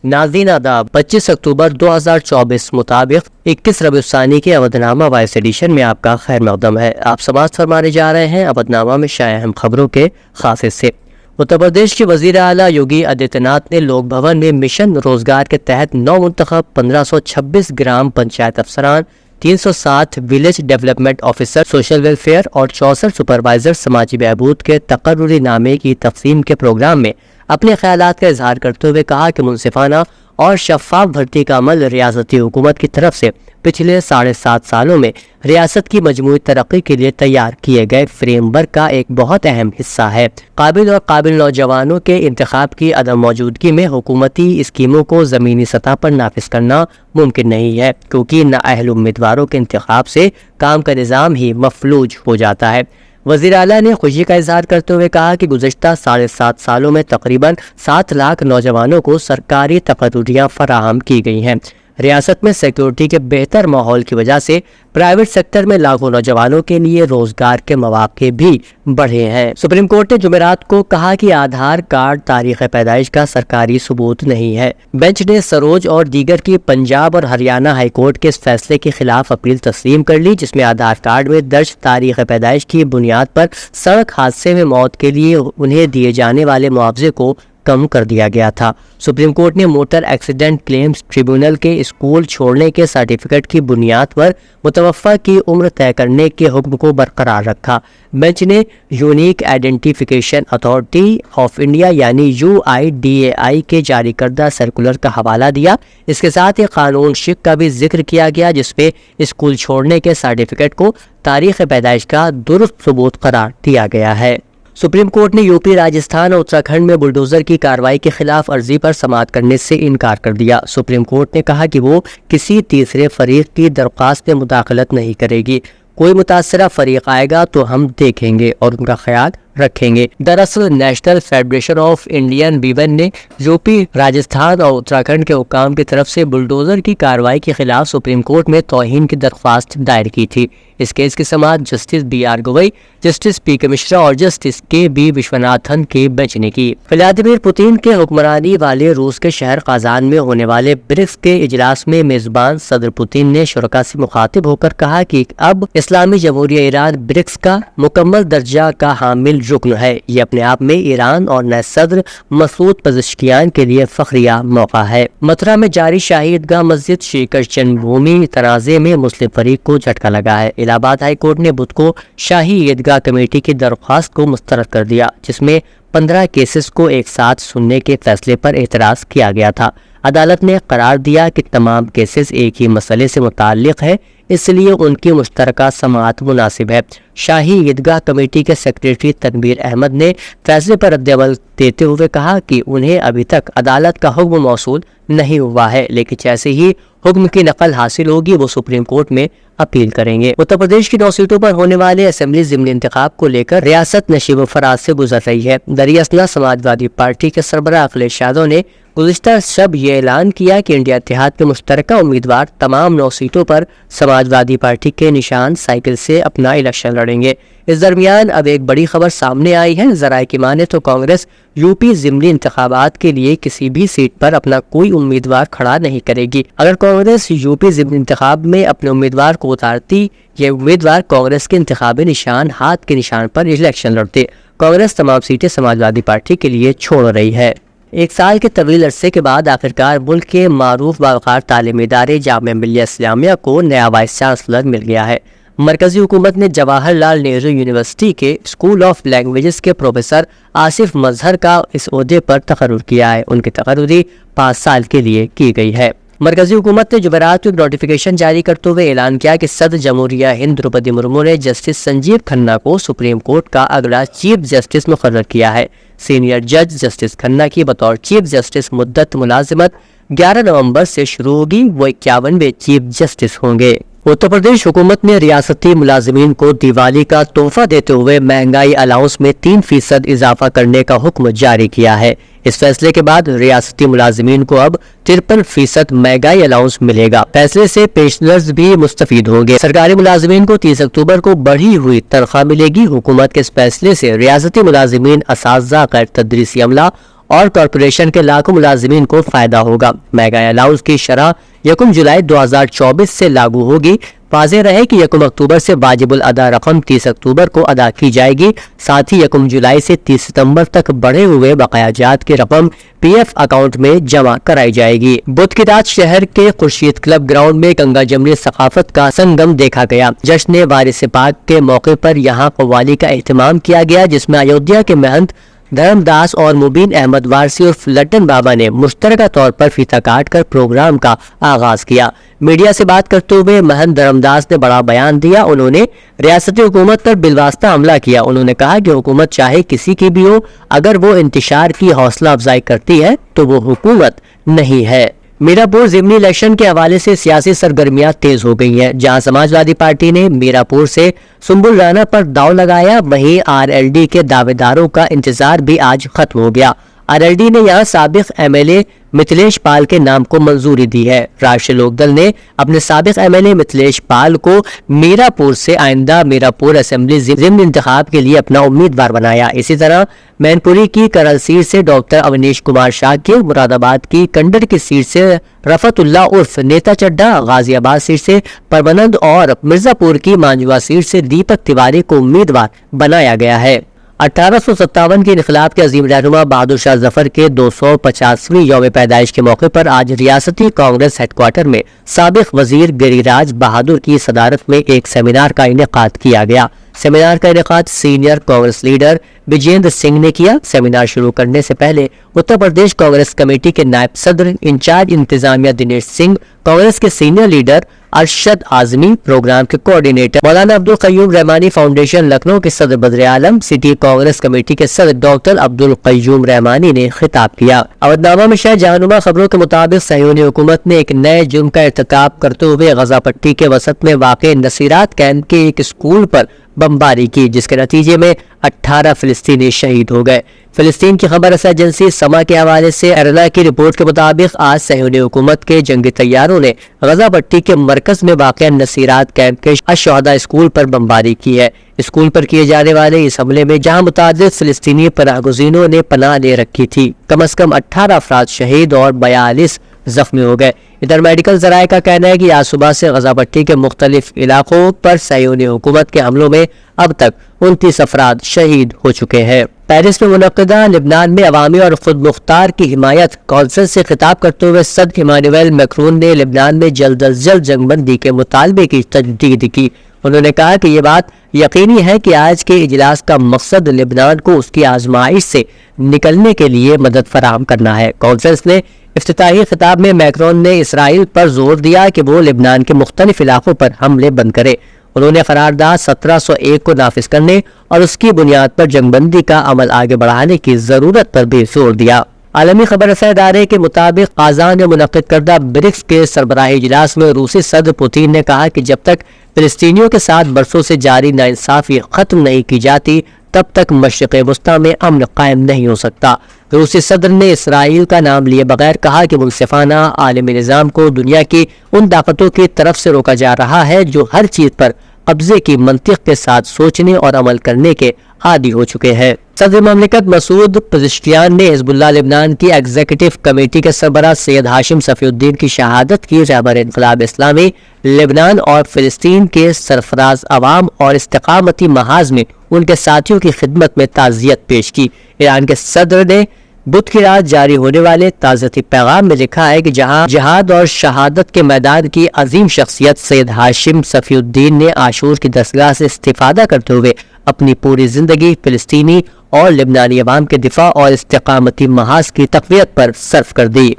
ناظرین آداب، 25 اکتوبر 2024 مطابق 21 ربیع الثانی کے اودھنامہ وائس ایڈیشن میں آپ کا خیر مقدم ہے۔ آپ سماعت فرمانے جا رہے ہیں اودھنامہ میں شائع اہم خبروں کے خاص حصے۔ اتر پردیش کے وزیر اعلیٰ یوگی آدتیہ ناتھ نے لوک بھون میں مشن روزگار کے تحت نو منتخب 1526 گرام پنچایت افسران، 307 village development officer social welfare اور 64 سپروائزر سماجی بہبود کے تقرری نامے کی تقسیم کے پروگرام میں اپنے خیالات کا اظہار کرتے ہوئے کہا کہ منصفانہ اور شفاف بھرتی کا عمل ریاستی حکومت کی طرف سے پچھلے 7.5 سالوں میں ریاست کی مجموعی ترقی کے لیے تیار کیے گئے فریم ورک کا ایک بہت اہم حصہ ہے۔ قابل اور قابل نوجوانوں کے انتخاب کی عدم موجودگی میں حکومتی اسکیموں کو زمینی سطح پر نافذ کرنا ممکن نہیں ہے، کیونکہ نااہل امیدواروں کے انتخاب سے کام کا نظام ہی مفلوج ہو جاتا ہے۔ وزیر اعلیٰ نے خوشی کا اظہار کرتے ہوئے کہا کہ گزشتہ 7.5 سالوں میں تقریباً 7 لاکھ نوجوانوں کو سرکاری تقرریاں فراہم کی گئی ہیں۔ ریاست میں سیکیورٹی کے بہتر ماحول کی وجہ سے پرائیویٹ سیکٹر میں لاکھوں نوجوانوں کے لیے روزگار کے مواقع بھی بڑھے ہیں۔ سپریم کورٹ نے جمعرات کو کہا کہ آدھار کارڈ تاریخ پیدائش کا سرکاری ثبوت نہیں ہے۔ بینچ نے سروج اور دیگر کی پنجاب اور ہریانہ ہائی کورٹ کے اس فیصلے کے خلاف اپیل تسلیم کر لی، جس میں آدھار کارڈ میں درج تاریخ پیدائش کی بنیاد پر سڑک حادثے میں موت کے لیے انہیں دیے جانے والے معاوضے کو کم کر دیا گیا تھا۔ سپریم کورٹ نے موٹر ایکسیڈنٹ کلیمز ٹریبیونل کے اسکول چھوڑنے کے سرٹیفکیٹ کی بنیاد پر متوفہ کی عمر طے کرنے کے حکم کو برقرار رکھا۔ بینچ نے unique identification authority of India یعنی UIDAI کے جاری کردہ سرکولر کا حوالہ دیا۔ اس کے ساتھ ایک قانون شک کا بھی ذکر کیا گیا، جس میں اسکول چھوڑنے کے سرٹیفکیٹ کو تاریخ پیدائش کا درست ثبوت قرار دیا گیا ہے۔ سپریم کورٹ نے یوپی، راجستھان اور اتراکھنڈ میں بلڈوزر کی کارروائی کے خلاف عرضی پر سماعت کرنے سے انکار کر دیا۔ سپریم کورٹ نے کہا کہ وہ کسی تیسرے فریق کی درخواست میں مداخلت نہیں کرے گی۔ کوئی متاثرہ فریق آئے گا تو ہم دیکھیں گے اور ان کا خیال رکھیں گے۔ دراصل national federation of Indian women نے یوپی، راجستھان اور اتراکھنڈ کے حکام کی طرف سے بلڈوزر کی کارروائی کے خلاف سپریم کورٹ میں توہین کی درخواست دائر کی تھی۔ اس کیس کی سماعت جسٹس BR گوئی، جسٹس PK مشرا اور جسٹس KB وشوناتھن کے بینچ نے کی۔ ولادیمیر پوتین کے حکمرانی والے روس کے شہر قازان میں ہونے والے برکس کے اجلاس میں میزبان صدر پوتین نے شرکاء سے مخاطب ہو کر کہا کہ اب اسلامی جمہوریہ ایران برکس کا مکمل درجہ کا حامل رکن ہے۔ یہ اپنے آپ میں ایران اور نئے صدر مسعود پزشکیان کے لیے فخریہ موقع ہے۔ متھرا میں جاری شاہی عیدگاہ مسجد شری کرشن بھومی تنازع میں مسلم فریق کو جھٹکا لگا ہے۔ الہ آباد ہائی کورٹ نے بدھ کو شاہی عیدگاہ کمیٹی کی درخواست کو مسترد کر دیا، جس میں 15 کیسز کو ایک ساتھ سننے کے فیصلے پر اعتراض کیا گیا تھا۔ عدالت نے قرار دیا کہ تمام کیسز ایک ہی مسئلے سے متعلق ہے، اس لیے ان کی مشترکہ سماعت مناسب ہے۔ شاہی عیدگاہ کمیٹی کے سیکریٹری تنویر احمد نے فیصلے پر رد عمل دیتے ہوئے کہا کہ انہیں ابھی تک عدالت کا حکم موصول نہیں ہوا ہے، لیکن جیسے ہی حکم کی نقل حاصل ہوگی وہ سپریم کورٹ میں اپیل کریں گے۔ اتر پردیش کی 9 سیٹوں پر ہونے والے اسمبلی ضمنی انتخاب کو لے کر ریاست نشیب و فراز سے گزر رہی ہے۔ دریں اثنا سماجوادی پارٹی کے سربراہ اکھلیش یادو نے گزشتہ شب یہ اعلان کیا کہ انڈیا اتحاد کے مشترکہ امیدوار تمام 9 سیٹوں پر سماجوادی پارٹی کے نشان سائیکل سے اپنا الیکشن لڑیں گے۔ اس درمیان اب ایک بڑی خبر سامنے آئی ہے۔ ذرائع کی مانیں تو کانگریس یوپی ضمنی انتخابات کے لیے کسی بھی سیٹ پر اپنا کوئی امیدوار کھڑا نہیں کرے گی۔ اگر کانگریس یوپی ضمنی انتخاب میں اپنے امیدوار کو اتارتی، یہ امیدوار کانگریس کے انتخابی نشان ہاتھ کے نشان پر الیکشن لڑتے۔ کانگریس تمام سیٹیں سماجوادی پارٹی کے لیے چھوڑ رہی ہے۔ 1 سال کے طویل عرصے کے بعد آخرکار ملک کے معروف باوقار تعلیمی ادارے جامعہ ملیہ اسلامیہ کو نیا وائس چانسلر مل گیا ہے۔ مرکزی حکومت نے جواہر لال نہرو یونیورسٹی کے اسکول آف لینگویجز کے پروفیسر آصف مظہر کا اس عہدے پر تقرر کیا ہے۔ ان کی تقرری 5 سال کے لیے کی گئی ہے۔ مرکزی حکومت نے جمعرات کو ایک نوٹیفیکیشن جاری کرتے ہوئے اعلان کیا کہ صدر جمہوریہ ہند دروپدی مرمو نے جسٹس سنجیو کھنہ کو سپریم کورٹ کا اگلا چیف جسٹس مقرر کیا ہے۔ سینئر جج جسٹس کھنہ کی بطور چیف جسٹس مدت ملازمت 11 نومبر سے شروع ہوگی۔ وہ 51ویں چیف جسٹس ہوں گے۔ اتر پردیش حکومت نے ریاستی ملازمین کو دیوالی کا تحفہ دیتے ہوئے مہنگائی الاؤنس میں 3% اضافہ کرنے کا حکم جاری کیا ہے۔ اس فیصلے کے بعد ریاستی ملازمین کو اب 53% مہنگائی الاؤنس ملے گا۔ فیصلے سے پینشنرز بھی مستفید ہوں گے۔ سرکاری ملازمین کو 30 اکتوبر کو بڑھی ہوئی تنخواہ ملے گی۔ حکومت کے اس فیصلے سے ریاستی ملازمین، اساتذہ، غیر تدریسی عملہ اور کارپوریشن کے لاکھوں ملازمین کو فائدہ ہوگا۔ مہنگائی الاؤنس کی شرح 1 جولائی 2024 سے لاگو ہوگی۔ واضح رہے کہ 1 اکتوبر سے واجب الادا رقم 30 اکتوبر کو ادا کی جائے گی، ساتھ ہی 1 جولائی سے 30 ستمبر تک بڑھے ہوئے بقایا جات کی رقم پی ایف اکاؤنٹ میں جمع کرائی جائے گی۔ بدھ کی رات شہر کے خورشید کلب گراؤنڈ میں گنگا جمنی ثقافت کا سنگم دیکھا گیا۔ جشن وارث پاک کے موقع پر یہاں قوالی کا اہتمام کیا گیا، جس میں ایودھیا کے مہنت دھرم داس اور مبین احمد وارسی اور لٹن بابا نے مشترکہ طور پر فیتہ کاٹ کر پروگرام کا آغاز کیا۔ میڈیا سے بات کرتے ہوئے مہنت دھرم داس نے بڑا بیان دیا۔ انہوں نے ریاستی حکومت پر بالواسطہ حملہ کیا۔ انہوں نے کہا کہ حکومت چاہے کسی کی بھی ہو، اگر وہ انتشار کی حوصلہ افزائی کرتی ہے تو وہ حکومت نہیں ہے۔ میراپور ضمنی الیکشن کے حوالے سے سیاسی سرگرمیاں تیز ہو گئی ہیں۔ جہاں سماجوادی پارٹی نے میراپور سے سنبل رانا پر داؤ لگایا، وہیں آر ایل ڈی کے دعوے داروں کا انتظار بھی آج ختم ہو گیا۔ آر ایل ڈی نے یہاں سابق ایم ایل اے متھلیش پال کے نام کو منظوری دی ہے۔ راشٹریہ لوک دل نے اپنے سابق ایم ایل اے متھلیش پال کو میراپور سے آئندہ میراپور اسمبلی ضمنی انتخاب کے لیے اپنا امیدوار بنایا۔ اسی طرح مین پوری کی کرل سیٹ سے ڈاکٹر اونیش کمار شاہ کے، مراد آباد کی کنڈر کی سیٹ سے رفعت اللہ عرف نیتا چڈھا، غازی آباد سیٹ سے پرمانند اور مرزا پور کی مانجوا سیٹ سے دیپک تیواری کو امیدوار بنایا گیا ہے۔ 1857 کے انقلاب کے عظیم رہنما بہادر شاہ ظفر کے 250ویں یوم پیدائش کے موقع پر آج ریاستی کانگریس ہیڈ کوارٹر میں سابق وزیر گری راج بہادر کی صدارت میں ایک سیمینار کا انعقاد کیا گیا۔ سیمینار کا انعقاد سینئر کانگریس لیڈر وجیندر سنگھ نے کیا۔ سیمینار شروع کرنے سے پہلے اتر پردیش کانگریس کمیٹی کے نائب صدر انچارج انتظامیہ دنیش سنگھ، کانگریس کے senior leader Arshad Azmi, programme کے کوارڈینیٹر مولانا عبدالقیوم رحمانی فاؤنڈیشن لکھنؤ کے صدر بدر عالم، سٹی کانگریس کمیٹی کے صدر ڈاکٹر عبدالقیوم رحمانی نے خطاب کیا۔ اودھ نامہ میں شاہ جہانما خبروں کے مطابق صہیونی حکومت نے ایک نئے جرم کا ارتکاب کرتے ہوئے غزہ پٹی کے وسط میں واقع نصیرات کیمپ کے ایک اسکول پر بمباری کی، جس کے نتیجے میں 18 فلسطینی شہید ہو گئے۔ فلسطین کی خبر رساں ایجنسی سما کے حوالے سے ایرنا کی رپورٹ کے مطابق آج صہیونی حکومت کے جنگی طیاروں نے غزہ پٹی کے مرکز میں واقع نصیرات کیمپ کے الشہداء اسکول پر بمباری کی ہے۔ اسکول پر کیے جانے والے اس حملے میں جہاں متعدد فلسطینی پناہ گزینوں نے پناہ لے رکھی تھی، کم از کم 18 افراد شہید اور 42 زخمی ہو گئے۔ ادھر میڈیکل ذرائع کا کہنا ہے کہ آج صبح سے غزہ پٹی کے مختلف علاقوں پر صہیونی حکومت کے حملوں میں اب تک 29 افراد شہید ہو چکے ہیں۔ پیرس میں منعقدہ لبنان میں عوامی اور خود مختار کی حمایت کانفرنس سے خطاب کرتے ہوئے صدر ایمانوئل میکرون نے لبنان میں جلد از جلد جنگ بندی کے مطالبے کی تجدید کی۔ انہوں نے کہا کہ یہ بات یقینی ہے کہ آج کے اجلاس کا مقصد لبنان کو اس کی آزمائش سے نکلنے کے لیے مدد فراہم کرنا ہے۔ کانفرنس نے افتتاحی خطاب میں میکرون نے اسرائیل پر زور دیا کہ وہ لبنان کے مختلف علاقوں پر حملے بند کرے۔ انہوں نے قرارداد 1701 کو نافذ کرنے اور اس کی بنیاد پر جنگ بندی کا عمل آگے بڑھانے کی ضرورت پر بھی زور دیا۔ عالمی خبر رساں ادارے کے مطابق قازان میں منعقد کردہ برکس کے سربراہی اجلاس میں روسی صدر پوتین نے کہا کہ جب تک فلسطینیوں کے ساتھ برسوں سے جاری ناانصافی ختم نہیں کی جاتی تب تک مشرق وسطیٰ میں امن قائم نہیں ہو سکتا۔ روسی صدر نے اسرائیل کا نام لیے بغیر کہا کہ منصفانہ عالمی نظام کو دنیا کی ان طاقتوں کی طرف سے روکا جا رہا ہے جو ہر چیز پر قبضے کی منطق کے ساتھ سوچنے اور عمل کرنے کے عادی ہو چکے ہیں۔ صدر مملکت مسعود پزشکیان نے حزب اللہ لبنان کی ایگزیکٹو کمیٹی کے سربراہ سید ہاشم صفی الدین کی شہادت کی۔ رہبر انقلاب اسلامی لبنان اور فلسطین کے سرفراز عوام اور استقامتی محاذ میں ان کے ساتھیوں کی خدمت میں تعزیت پیش کی۔ ایران کے صدر نے بدھ کی رات جاری ہونے والے تعزیتی پیغام میں لکھا ہے کہ جہاں جہاد اور شہادت کے میدان کی عظیم شخصیت سید ہاشم صفی الدین نے عاشور کی دستگاہ سے استفادہ کرتے ہوئے اپنی پوری زندگی فلسطینی اور لبنانی عوام کے دفاع اور استقامتی محاذ کی تقویت پر صرف کر دی۔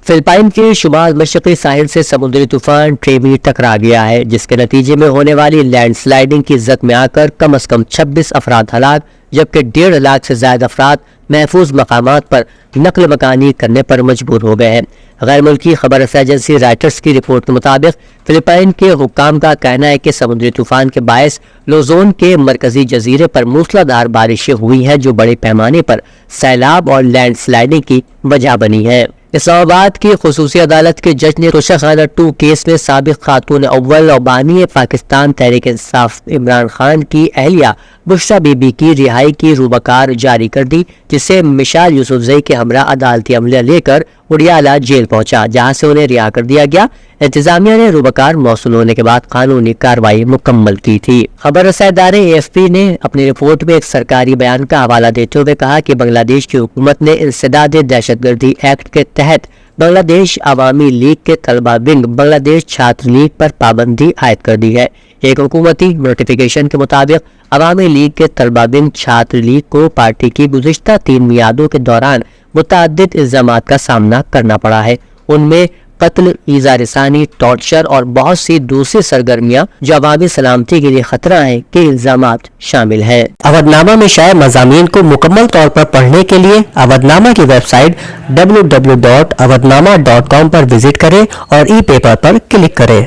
فلپائن کے شمال مشرقی ساحل سے سمندری طوفان ٹریمی ٹکرا گیا ہے، جس کے نتیجے میں ہونے والی لینڈ سلائیڈنگ کی زد میں آ کر کم از کم 26 افراد ہلاک، جبکہ 1.5 لاکھ سے زائد افراد محفوظ مقامات پر نقل مکانی کرنے پر مجبور ہو گئے ہیں۔ غیر ملکی خبر رساں ایجنسی رائٹرز کی رپورٹ کے مطابق فلپائن کے حکام کا کہنا ہے کہ سمندری طوفان کے باعث لوزون کے مرکزی جزیرے پر موسلا دھار بارشیں ہوئی ہیں جو بڑے پیمانے پر سیلاب اور لینڈ سلائیڈنگ کی وجہ بنی ہے۔ اسلام آباد کی خصوصی عدالت کے جج نے توشہ خانہ 2 کیس میں سابق خاتون اول اور بانی پاکستان تحریک انصاف عمران خان کی اہلیہ بشرا بی بی کی رہائی کی روبکار جاری کر دی، جسے مشال یوسفزئی کے ہمراہ عدالتی عملہ لے کر اڈیالہ جیل پہنچا، جہاں سے انہیں رہا کر دیا گیا۔ انتظامیہ نے روبکار موصول ہونے کے بعد قانونی کارروائی مکمل کی تھی۔ خبر رساں ادارے AFP نے اپنی رپورٹ میں ایک سرکاری بیان کا حوالہ دیتے ہوئے کہا کہ بنگلہ دیش کی حکومت نے انسداد دہشت گردی ایکٹ کے تحت بنگلہ دیش عوامی لیگ کے طلبہ ونگ بنگلہ دیش چھاتر لیگ پر پابندی عائد کر دی ہے۔ ایک حکومتی نوٹیفیکیشن کے مطابق عوامی لیگ کے طلبہ ونگ چھاتر لیگ کو پارٹی کی گزشتہ 3 میعادوں کے دوران متعدد الزامات کا سامنا کرنا پڑا ہے۔ ان میں قتل، ایذا رسانی، ٹارچر اور بہت سی دوسری سرگرمیاں جو عوامی سلامتی کے لیے خطرہ ہیں کے الزامات شامل ہیں۔ اودھ نامہ میں شائع مضامین کو مکمل طور پر پڑھنے کے لیے اودھ نامہ کی ویب سائٹ www.awadhnama.com پر وزٹ کریں اور ای پیپر پر کلک کریں۔